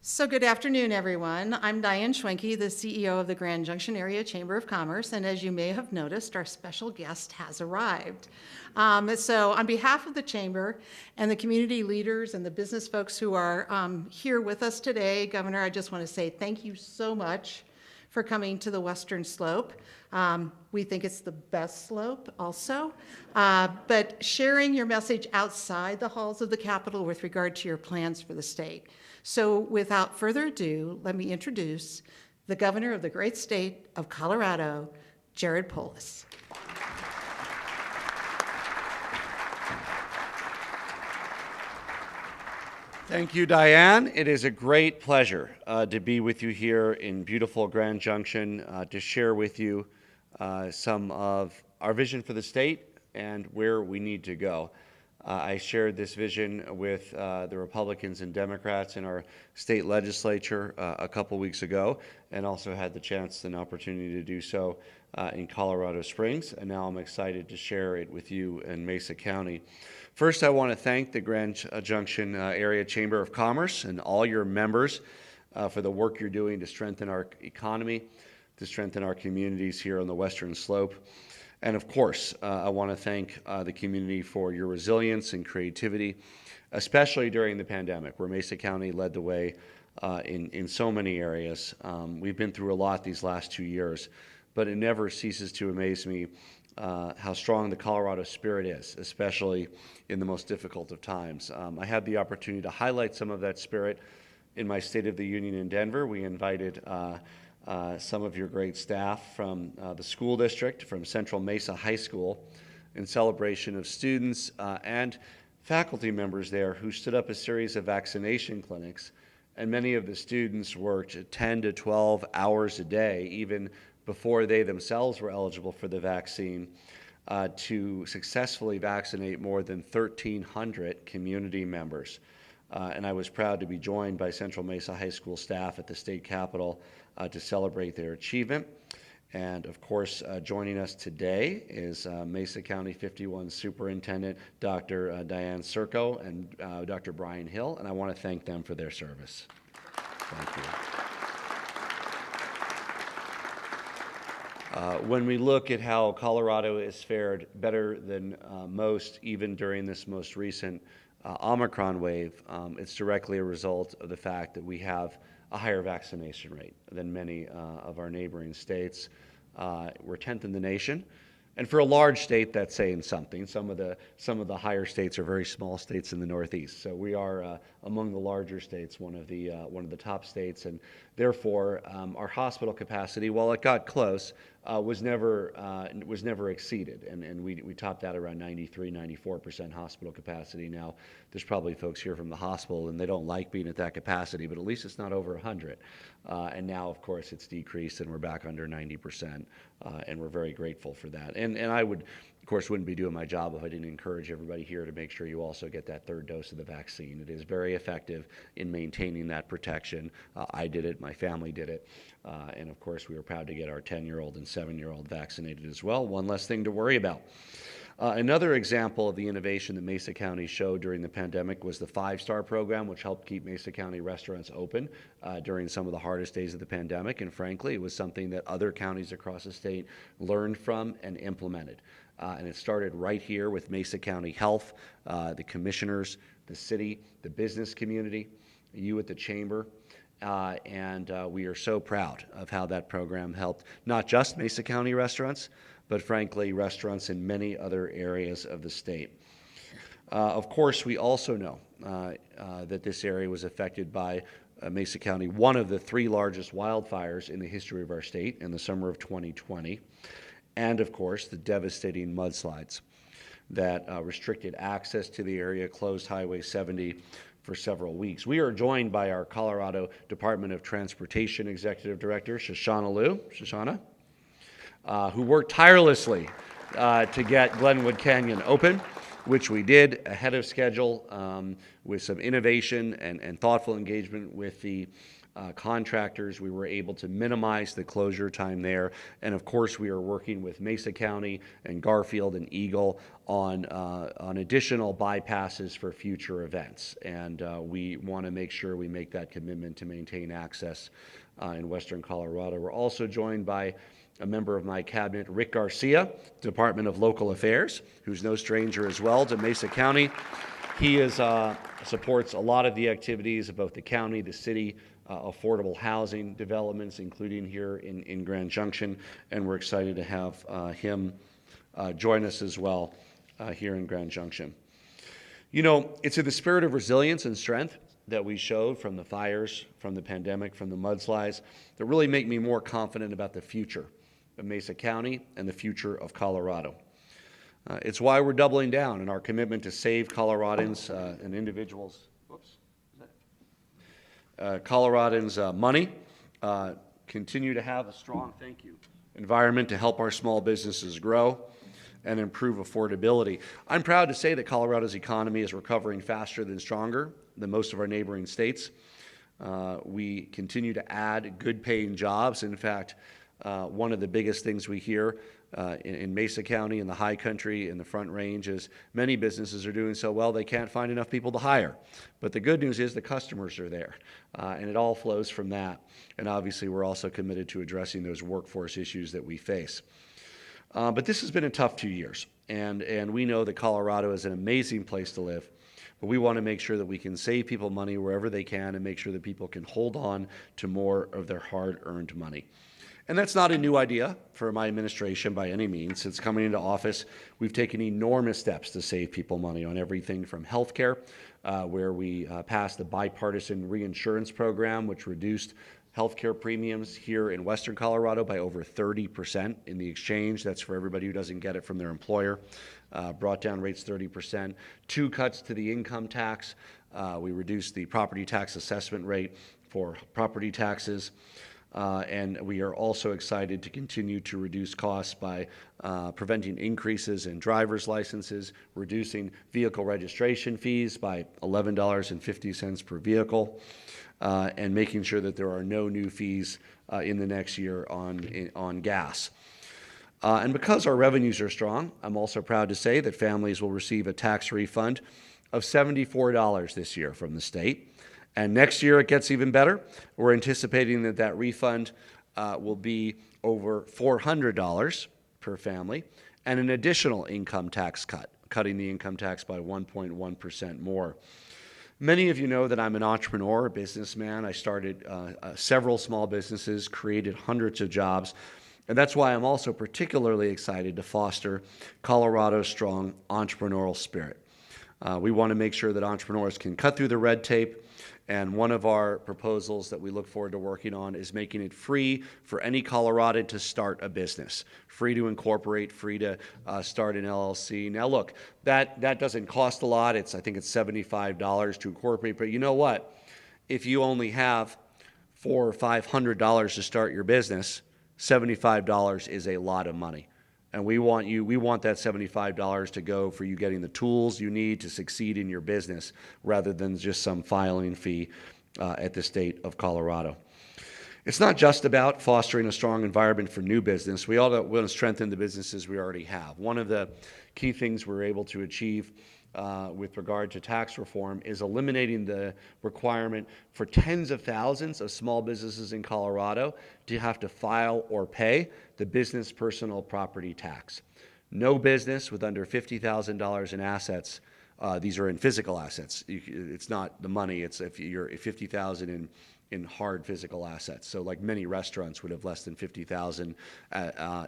So good afternoon, everyone. I'm Diane Schwenke, the CEO of the Grand Junction Area Chamber of Commerce, and as you may have noticed, our special guest has arrived. So on behalf of the Chamber and the community leaders and the business folks who are here with us today, Governor, I just want to say thank you so much for coming to the Western Slope. We think it's the best slope also, but sharing your message outside the halls of the Capitol with regard to your plans for the state. So without further ado, let me introduce the governor of the great state of Colorado, Jared Polis. Thank you, Diane. It is a great pleasure to be with you here in beautiful Grand Junction to share with you some of our vision for the state and where we need to go. I shared this vision with the Republicans and Democrats in our state legislature a couple weeks ago, and also had the chance and opportunity to do so in Colorado Springs, and now I'm excited to share it with you in Mesa County. First, I want to thank the Grand Junction Area Chamber of Commerce and all your members for the work you're doing to strengthen our economy, to strengthen our communities here on the Western Slope. And of course, I want to thank the community for your resilience and creativity, especially during the pandemic, where Mesa County led the way in so many areas. We've been through a lot these last 2 years, but it never ceases to amaze me how strong the Colorado spirit is, especially in the most difficult of times. I had the opportunity to highlight some of that spirit in my State of the Union in Denver. We invited some of your great staff from the school district, from Central Mesa High School, in celebration of students and faculty members there who stood up a series of vaccination clinics. And many of the students worked 10 to 12 hours a day, even before they themselves were eligible for the vaccine, to successfully vaccinate more than 1,300 community members. And I was proud to be joined by Central Mesa High School staff at the state capitol to celebrate their achievement. And of course, joining us today is Mesa County 51 Superintendent Dr. Diane Serco and Dr. Brian Hill, and I want to thank them for their service. Thank you. When we look at how Colorado has fared better than most, even during this most recent Omicron wave, it's directly a result of the fact that we have a higher vaccination rate than many of our neighboring states. We're 10th in the nation, and for a large state, that's saying something. Some of the higher states are very small states in the Northeast, so we are among the larger states, one of the top states, and therefore our hospital capacity, while it got close, was never exceeded, and we topped out around 93-94% hospital capacity. Now, there's probably folks here from the hospital, and they don't like being at that capacity, but at least it's not over 100. And now, of course, it's decreased, and we're back under 90%, and we're very grateful for that. And I would, of course, wouldn't be doing my job if I didn't encourage everybody here to make sure you also get that third dose of the vaccine. It is very effective in maintaining that protection. I did it, my family did it, and of course, we were proud to get our 10-year-old and 7-year-old vaccinated as well. One less thing to worry about. Another example of the innovation that Mesa County showed during the pandemic was the 5-Star program, which helped keep Mesa County restaurants open during some of the hardest days of the pandemic. And frankly, it was something that other counties across the state learned from and implemented. And it started right here with Mesa County Health, the commissioners, the city, the business community, you at the chamber. And we are so proud of how that program helped not just Mesa County restaurants, but frankly, restaurants in many other areas of the state. Of course, we also know that this area was affected by Mesa County, one of the 3 largest wildfires in the history of our state in the summer of 2020, and of course, the devastating mudslides that restricted access to the area, closed Highway 70 for several weeks. We are joined by our Colorado Department of Transportation Executive Director, Shoshana Liu. Shoshana? Who worked tirelessly to get Glenwood Canyon open, which we did ahead of schedule with some innovation and thoughtful engagement with the contractors. We were able to minimize the closure time there. And of course, we are working with Mesa County and Garfield and Eagle on additional bypasses for future events. And we want to make sure we make that commitment to maintain access in Western Colorado. We're also joined by a member of my cabinet, Rick Garcia, Department of Local Affairs, who's no stranger as well to Mesa County. He supports a lot of the activities of both the county, the city, affordable housing developments, including here in Grand Junction, and we're excited to have him join us as well here in Grand Junction. You know, it's in the spirit of resilience and strength that we showed from the fires, from the pandemic, from the mudslides, that really make me more confident about the future of Mesa County and the future of Colorado. It's why we're doubling down in our commitment to save Coloradans and individuals. Coloradans' money, continue to have a strong environment to help our small businesses grow and improve affordability. I'm proud to say that Colorado's economy is recovering faster than stronger than most of our neighboring states. We continue to add good-paying jobs. In fact, one of the biggest things we hear in Mesa County, in the high country, in the Front Range, is many businesses are doing so well they can't find enough people to hire. But the good news is the customers are there, and it all flows from that. And obviously, we're also committed to addressing those workforce issues that we face. But this has been a tough 2 years, and we know that Colorado is an amazing place to live. But we want to make sure that we can save people money wherever they can and make sure that people can hold on to more of their hard-earned money. And that's not a new idea for my administration by any means. Since coming into office, we've taken enormous steps to save people money on everything from healthcare, where we passed the bipartisan reinsurance program, which reduced healthcare premiums here in Western Colorado by over 30% in the exchange. That's for everybody who doesn't get it from their employer. Brought down rates 30%. 2 cuts to the income tax. We reduced the property tax assessment rate for property taxes. And we are also excited to continue to reduce costs by preventing increases in driver's licenses, reducing vehicle registration fees by $11.50 per vehicle, and making sure that there are no new fees in the next year on gas. And because our revenues are strong, I'm also proud to say that families will receive a tax refund of $74 this year from the state. And next year it gets even better. We're anticipating that that refund will be over $400 per family, and an additional income tax cut, cutting the income tax by 1.1% more. Many of you know that I'm an entrepreneur, a businessman. I started several small businesses, created hundreds of jobs, and that's why I'm also particularly excited to foster Colorado's strong entrepreneurial spirit. We want to make sure that entrepreneurs can cut through the red tape, and one of our proposals that we look forward to working on is making it free for any Coloradan to start a business, free to incorporate, free to start an LLC. Now look, that doesn't cost a lot. I think it's $75 to incorporate, but you know what? If you only have $400 or $500 to start your business, $75 is a lot of money. And we want that $75 to go for you getting the tools you need to succeed in your business rather than just some filing fee at the state of Colorado. It's not just about fostering a strong environment for new business. We all want to strengthen the businesses we already have. One of the key things we're able to achieve with regard to tax reform is eliminating the requirement for tens of thousands of small businesses in Colorado to have to file or pay the business personal property tax. No business with under $50,000 in assets, these are in physical assets. It's not the money, it's if you're $50,000 in hard physical assets. So like many restaurants would have less than $50,000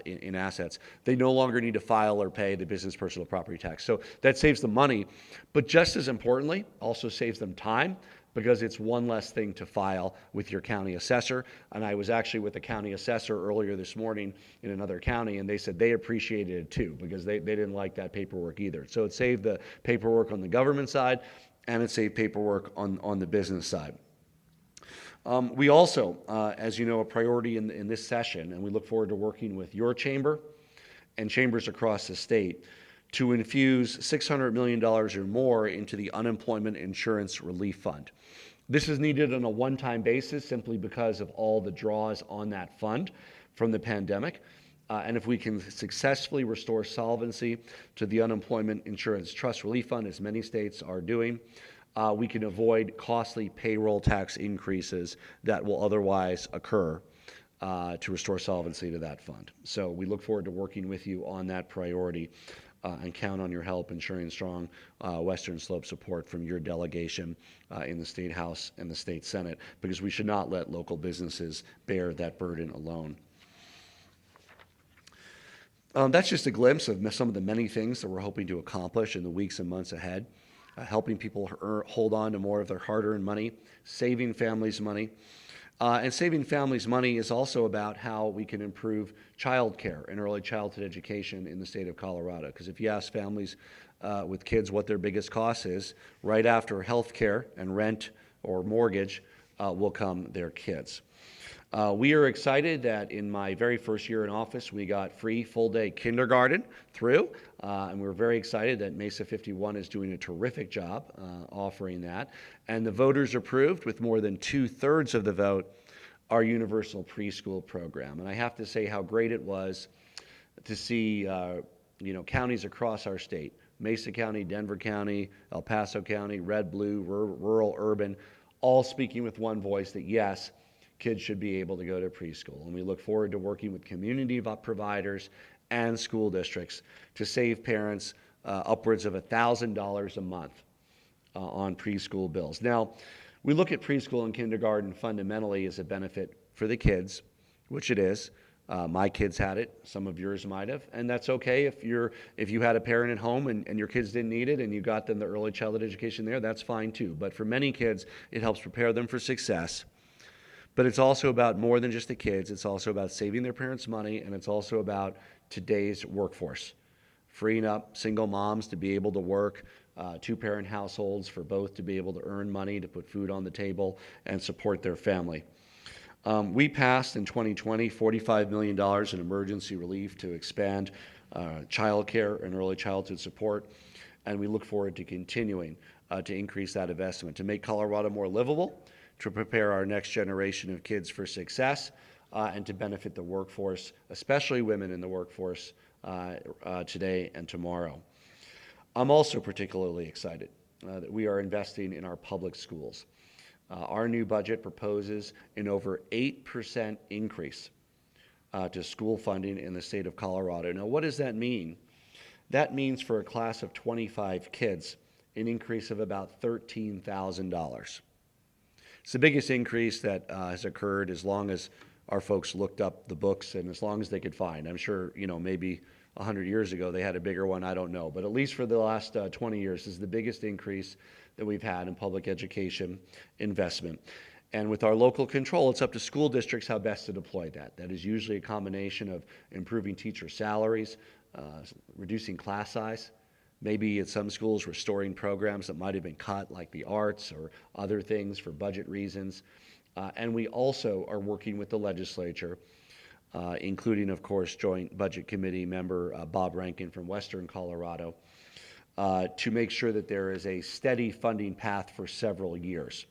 in assets. They no longer need to file or pay the business personal property tax. So that saves them money, but just as importantly, also saves them time, because it's one less thing to file with your county assessor. And I was actually with the county assessor earlier this morning in another county, and they said they appreciated it too, because they didn't like that paperwork either. So it saved the paperwork on the government side, and it saved paperwork on the business side. We also, as you know, a priority in this session, and we look forward to working with your chamber and chambers across the state to infuse $600 million or more into the Unemployment Insurance Relief Fund. This is needed on a one-time basis simply because of all the draws on that fund from the pandemic. And if we can successfully restore solvency to the Unemployment Insurance Trust Relief Fund, as many states are doing, we can avoid costly payroll tax increases that will otherwise occur to restore solvency to that fund. So we look forward to working with you on that priority and count on your help ensuring strong Western Slope support from your delegation in the State House and the State Senate, because we should not let local businesses bear that burden alone. That's just a glimpse of some of the many things that we're hoping to accomplish in the weeks and months ahead, helping people hold on to more of their hard-earned money, saving families money. And saving families money is also about how we can improve child care and early childhood education in the state of Colorado. Because if you ask families with kids what their biggest cost is, right after health care and rent or mortgage will come their kids. We are excited that in my very first year in office, we got free full-day kindergarten through, and we're very excited that Mesa 51 is doing a terrific job offering that. And the voters approved, with more than 2/3 of the vote, our universal preschool program. And I have to say how great it was to see counties across our state, Mesa County, Denver County, El Paso County, red, blue, rural, urban, all speaking with one voice that yes, kids should be able to go to preschool. And we look forward to working with community providers and school districts to save parents upwards of $1,000 a month on preschool bills. Now, we look at preschool and kindergarten fundamentally as a benefit for the kids, which it is. My kids had it, some of yours might have, and that's okay if you had a parent at home and your kids didn't need it and you got them the early childhood education there, that's fine too. But for many kids, it helps prepare them for success. But it's also about more than just the kids. It's also about saving their parents money, and it's also about today's workforce, freeing up single moms to be able to work, two-parent households for both to be able to earn money to put food on the table and support their family. We passed in 2020 $45 million in emergency relief to expand child care and early childhood support, and we look forward to continuing to increase that investment to make Colorado more livable, to prepare our next generation of kids for success, and to benefit the workforce, especially women in the workforce today and tomorrow. I'm also particularly excited that we are investing in our public schools. Our new budget proposes an over 8% increase to school funding in the state of Colorado. Now, what does that mean? That means for a class of 25 kids, an increase of about $13,000. It's the biggest increase that has occurred as long as our folks looked up the books and as long as they could find. I'm sure, maybe 100 years ago they had a bigger one, I don't know. But at least for the last 20 years, this is the biggest increase that we've had in public education investment. And with our local control, it's up to school districts how best to deploy that. That is usually a combination of improving teacher salaries, reducing class size, maybe at some schools restoring programs that might have been cut, like the arts or other things for budget reasons. And we also are working with the legislature, including, of course, Joint Budget Committee member Bob Rankin from Western Colorado, to make sure that there is a steady funding path for several years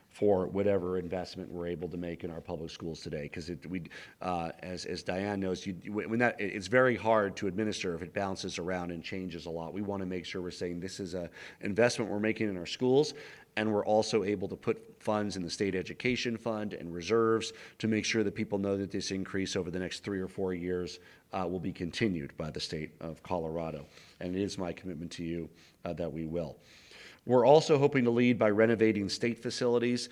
for whatever investment we're able to make in our public schools today. Because as Diane knows, it's very hard to administer if it bounces around and changes a lot. We want to make sure we're saying this is an investment we're making in our schools, and we're also able to put funds in the state education fund and reserves to make sure that people know that this increase over the next 3 or 4 years will be continued by the state of Colorado. And it is my commitment to you that we will. We're also hoping to lead by renovating state facilities,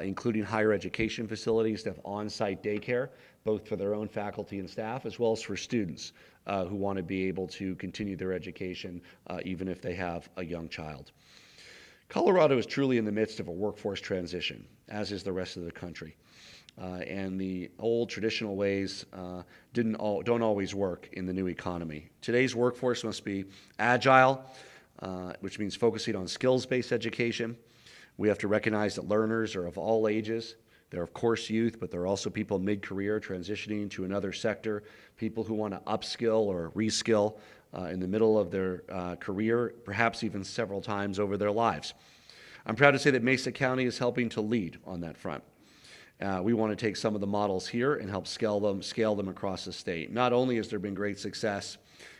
including higher education facilities to have on-site daycare, both for their own faculty and staff, as well as for students who want to be able to continue their education even if they have a young child. Colorado is truly in the midst of a workforce transition, as is the rest of the country. And the old traditional ways don't always work in the new economy. Today's workforce must be agile, which means focusing on skills-based education. We have to recognize that learners are of all ages. They're, of course, youth, but they're also people mid-career transitioning to another sector, people who want to upskill or reskill in the middle of their career, perhaps even several times over their lives. I'm proud to say that Mesa County is helping to lead on that front. We want to take some of the models here and help scale them across the state. Not only has there been great success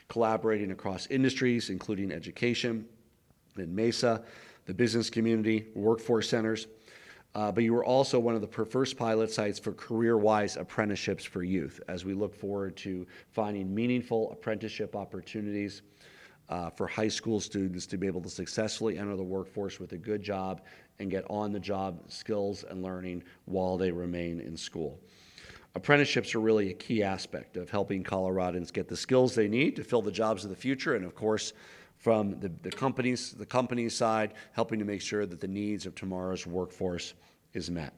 collaborating across industries, including education in Mesa, the business community, workforce centers, but you were also one of the first pilot sites for career-wise apprenticeships for youth, as we look forward to finding meaningful apprenticeship opportunities for high school students to be able to successfully enter the workforce with a good job and get on-the-job skills and learning while they remain in school. Apprenticeships are really a key aspect of helping Coloradans get the skills they need to fill the jobs of the future, and of course, from the company's side, helping to make sure that the needs of tomorrow's workforce is met.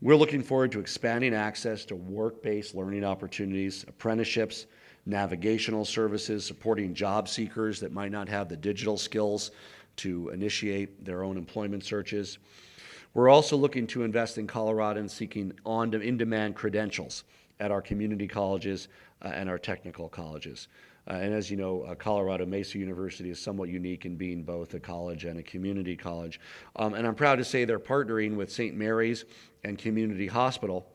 We're looking forward to expanding access to work-based learning opportunities, apprenticeships, navigational services, supporting job seekers that might not have the digital skills to initiate their own employment searches. We're also looking to invest in Coloradans seeking in-demand credentials at our community colleges and our technical colleges. And as you know, Colorado Mesa University is somewhat unique in being both a college and a community college. And I'm proud to say they're partnering with St. Mary's and Community Hospital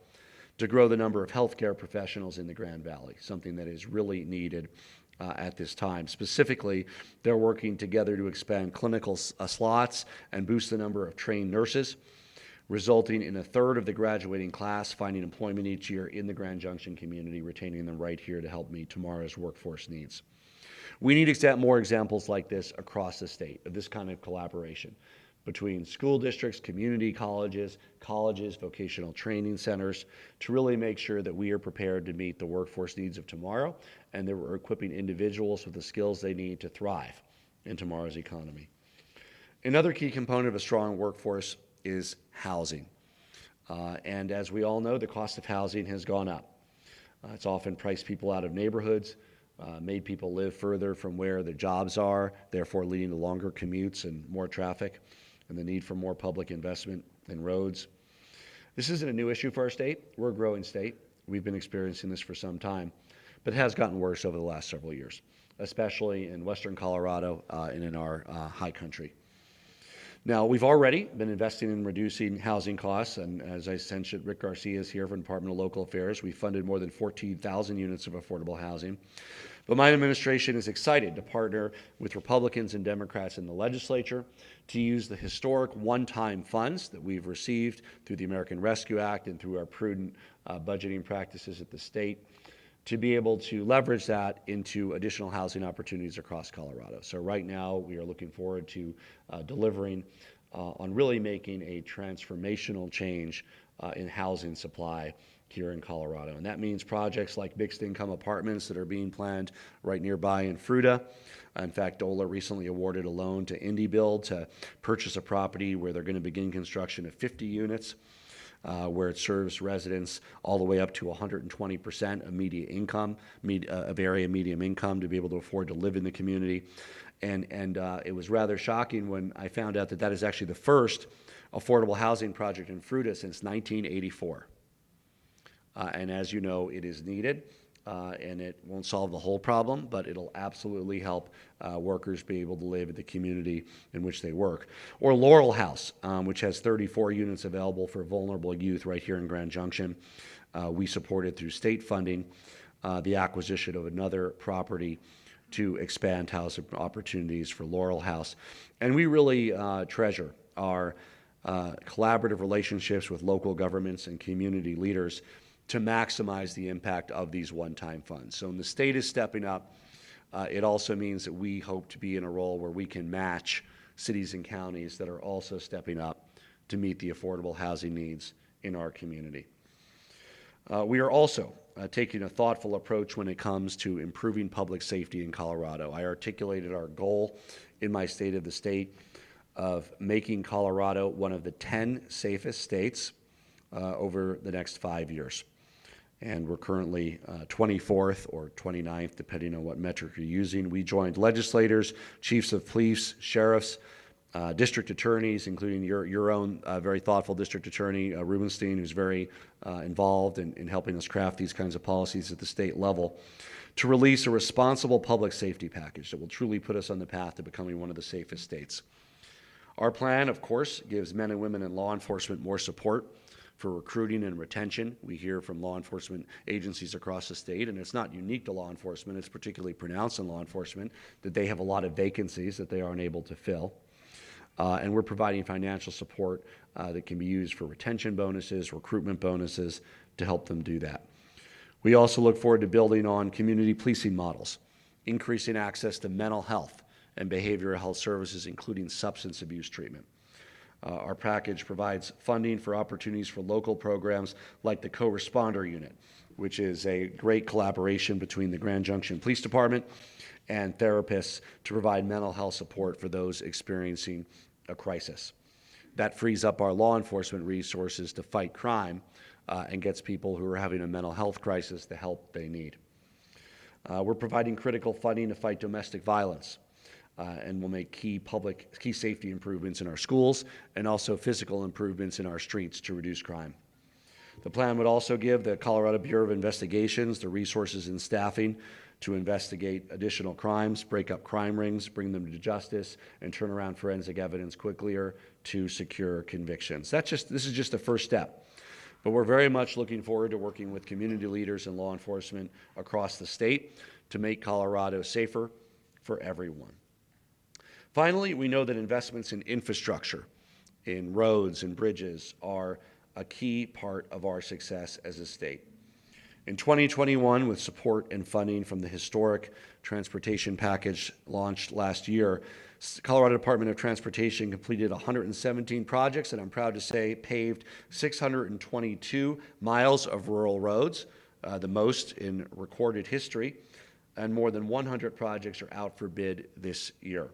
to grow the number of healthcare professionals in the Grand Valley, something that is really needed at this time. Specifically, they're working together to expand clinical slots and boost the number of trained nurses, resulting in a third of the graduating class finding employment each year in the Grand Junction community, retaining them right here to help meet tomorrow's workforce needs. We need more examples like this across the state of this kind of collaboration between school districts, community colleges, vocational training centers, to really make sure that we are prepared to meet the workforce needs of tomorrow and that we're equipping individuals with the skills they need to thrive in tomorrow's economy. Another key component of a strong workforce is housing. And as we all know, the cost of housing has gone up. It's often priced people out of neighborhoods, made people live further from where their jobs are, therefore leading to longer commutes and more traffic, and the need for more public investment in roads. This isn't a new issue for our state. We're a growing state. We've been experiencing this for some time, but it has gotten worse over the last several years, especially in western Colorado and in our high country. Now, we've already been investing in reducing housing costs, and as I mentioned, Rick Garcia is here from the Department of Local Affairs. We funded more than 14,000 units of affordable housing. But my administration is excited to partner with Republicans and Democrats in the legislature to use the historic one-time funds that we've received through the American Rescue Act and through our prudent budgeting practices at the state to be able to leverage that into additional housing opportunities across Colorado. So right now, we are looking forward to delivering on really making a transformational change in housing supply here in Colorado. And that means projects like mixed income apartments that are being planned right nearby in Fruita. In fact, DOLA recently awarded a loan to IndieBuild to purchase a property where they're going to begin construction of 50 units. Where it serves residents all the way up to 120% of median income, of area median income, to be able to afford to live in the community. And it was rather shocking when I found out that that is actually the first affordable housing project in Fruita since 1984. And as you know, it is needed. And it won't solve the whole problem, but it'll absolutely help workers be able to live in the community in which they work. Or Laurel House, which has 34 units available for vulnerable youth right here in Grand Junction. We supported through state funding the acquisition of another property to expand housing opportunities for Laurel House. And we really treasure our collaborative relationships with local governments and community leaders to maximize the impact of these one-time funds. So when the state is stepping up, it also means that we hope to be in a role where we can match cities and counties that are also stepping up to meet the affordable housing needs in our community. We are also taking a thoughtful approach when it comes to improving public safety in Colorado. I articulated our goal in my State of the State of making Colorado one of the 10 safest states over the next 5 years. And we're currently 24th or 29th, depending on what metric you're using. We joined legislators, chiefs of police, sheriffs, district attorneys, including your own very thoughtful district attorney, Rubenstein, who's very involved in helping us craft these kinds of policies at the state level, to release a responsible public safety package that will truly put us on the path to becoming one of the safest states. Our plan, of course, gives men and women in law enforcement more support for recruiting and retention. We hear from law enforcement agencies across the state, and it's not unique to law enforcement, it's particularly pronounced in law enforcement, that they have a lot of vacancies that they aren't able to fill. And we're providing financial support that can be used for retention bonuses, recruitment bonuses to help them do that. We also look forward to building on community policing models, increasing access to mental health and behavioral health services, including substance abuse treatment. Our package provides funding for opportunities for local programs like the Co-Responder Unit, which is a great collaboration between the Grand Junction Police Department and therapists to provide mental health support for those experiencing a crisis. That frees up our law enforcement resources to fight crime and gets people who are having a mental health crisis the help they need. We're providing critical funding to fight domestic violence, and we'll make key safety improvements in our schools and also physical improvements in our streets to reduce crime. The plan would also give the Colorado Bureau of Investigations the resources and staffing to investigate additional crimes, break up crime rings, bring them to justice, and turn around forensic evidence quicker to secure convictions. This is just the first step. But we're very much looking forward to working with community leaders and law enforcement across the state to make Colorado safer for everyone. Finally, we know that investments in infrastructure, in roads and bridges, are a key part of our success as a state. In 2021, with support and funding from the historic transportation package launched last year, Colorado Department of Transportation completed 117 projects, and I'm proud to say paved 622 miles of rural roads, the most in recorded history, and more than 100 projects are out for bid this year.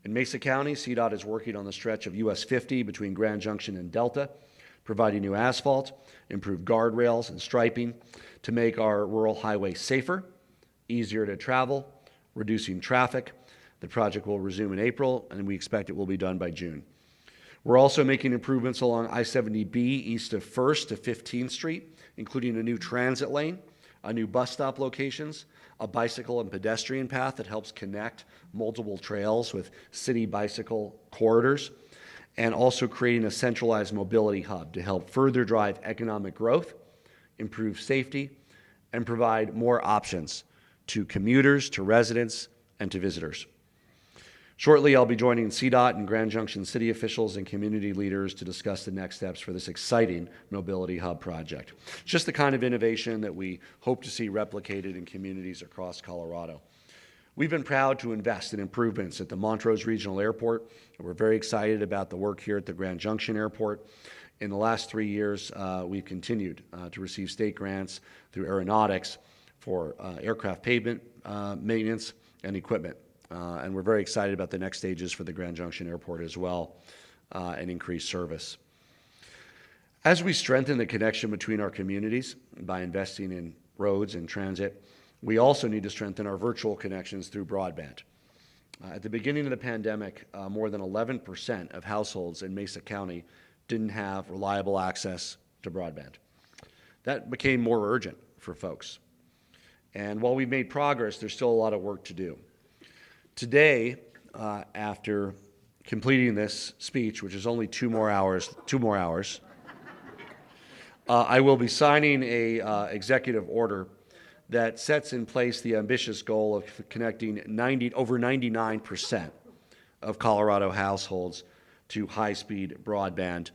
In Mesa County, CDOT is working on the stretch of US 50 between Grand Junction and Delta, providing new asphalt, improved guardrails and striping to make our rural highways safer, easier to travel, reducing traffic. The project will resume in April, and we expect it will be done by June. We're also making improvements along I-70B east of 1st to 15th Street, including a new transit lane, a new bus stop locations, a bicycle and pedestrian path that helps connect multiple trails with city bicycle corridors, and also creating a centralized mobility hub to help further drive economic growth, improve safety, and provide more options to commuters, to residents, and to visitors. Shortly, I'll be joining CDOT and Grand Junction city officials and community leaders to discuss the next steps for this exciting mobility hub project. It's just the kind of innovation that we hope to see replicated in communities across Colorado. We've been proud to invest in improvements at the Montrose Regional Airport. We're very excited about the work here at the Grand Junction Airport. In the last 3 years, we've continued to receive state grants through aeronautics for aircraft pavement maintenance and equipment. And we're very excited about the next stages for the Grand Junction Airport as well, and increased service. As we strengthen the connection between our communities by investing in roads and transit, we also need to strengthen our virtual connections through broadband. At the beginning of the pandemic, more than 11% of households in Mesa County didn't have reliable access to broadband. That became more urgent for folks. And while we've made progress, there's still a lot of work to do. Today, after completing this speech, which is only two more hours, I will be signing a executive order that sets in place the ambitious goal of connecting over 99% of Colorado households to high-speed broadband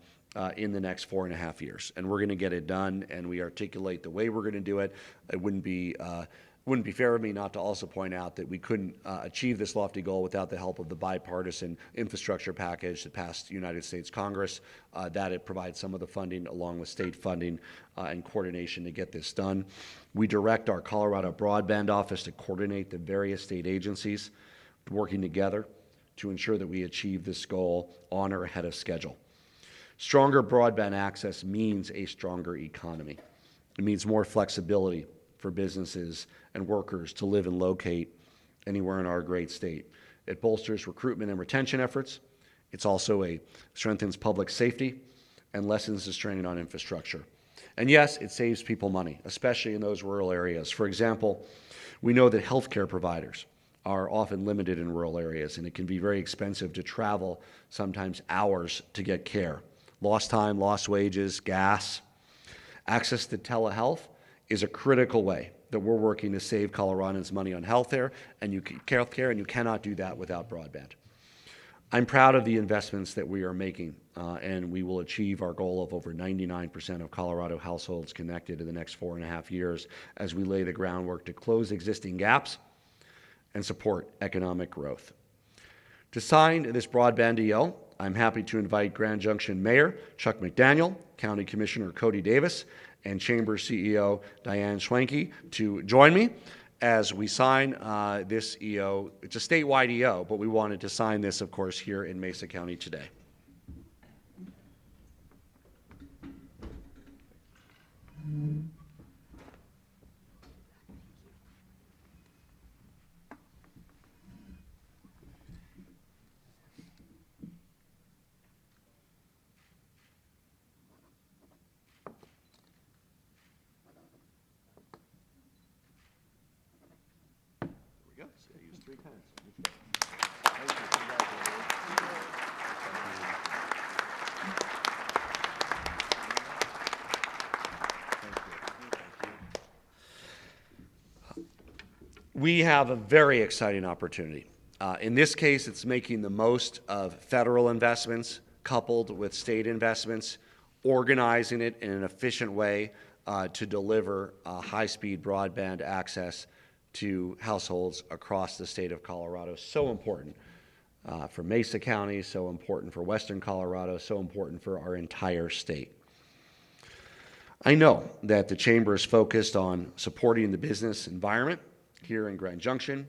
in the next 4.5 years. And we're going to get it done, and we articulate the way we're going to do it. It wouldn't be fair of me not to also point out that we couldn't achieve this lofty goal without the help of the bipartisan infrastructure package that passed United States Congress, that it provides some of the funding along with state funding and coordination to get this done. We direct our Colorado Broadband Office to coordinate the various state agencies working together to ensure that we achieve this goal on or ahead of schedule. Stronger broadband access means a stronger economy. It means more flexibility for businesses and workers to live and locate anywhere in our great state. It bolsters recruitment and retention efforts. It's also strengthens public safety and lessens the strain on infrastructure. And yes, it saves people money, especially in those rural areas. For example, we know that healthcare providers are often limited in rural areas, and it can be very expensive to travel, sometimes hours, to get care. Lost time, lost wages, gas. Access to telehealth is a critical way that we're working to save Coloradans money on healthcare, and you cannot do that without broadband. I'm proud of the investments that we are making, and we will achieve our goal of over 99% of Colorado households connected in the next 4.5 years as we lay the groundwork to close existing gaps and support economic growth. To sign this broadband EO, I'm happy to invite Grand Junction Mayor Chuck McDaniel, County Commissioner Cody Davis, and Chamber CEO Diane Schwenke to join me as we sign this EO. It's a statewide EO, but we wanted to sign this, of course, here in Mesa County today. Use 3 pens. We have a very exciting opportunity. In this case, it's making the most of federal investments coupled with state investments, organizing it in an efficient way to deliver high-speed broadband access to households across the state of Colorado. So important for Mesa County, so important for Western Colorado, so important for our entire state. I know that the Chamber is focused on supporting the business environment here in Grand Junction,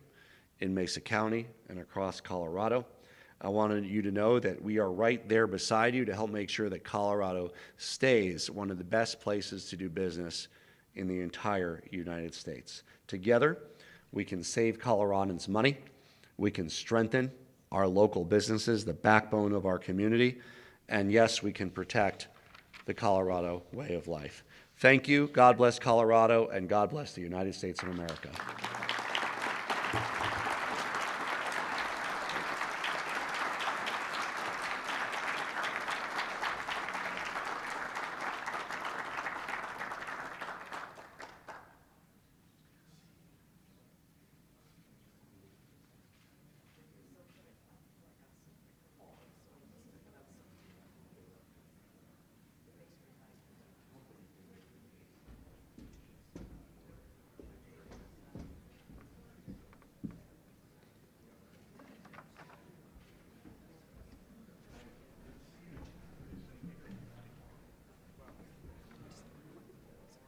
in Mesa County, and across Colorado. I wanted you to know that we are right there beside you to help make sure that Colorado stays one of the best places to do business in the entire United States. Together, we can save Coloradans money, we can strengthen our local businesses, the backbone of our community, and yes, we can protect the Colorado way of life. Thank you, God bless Colorado, and God bless the United States of America.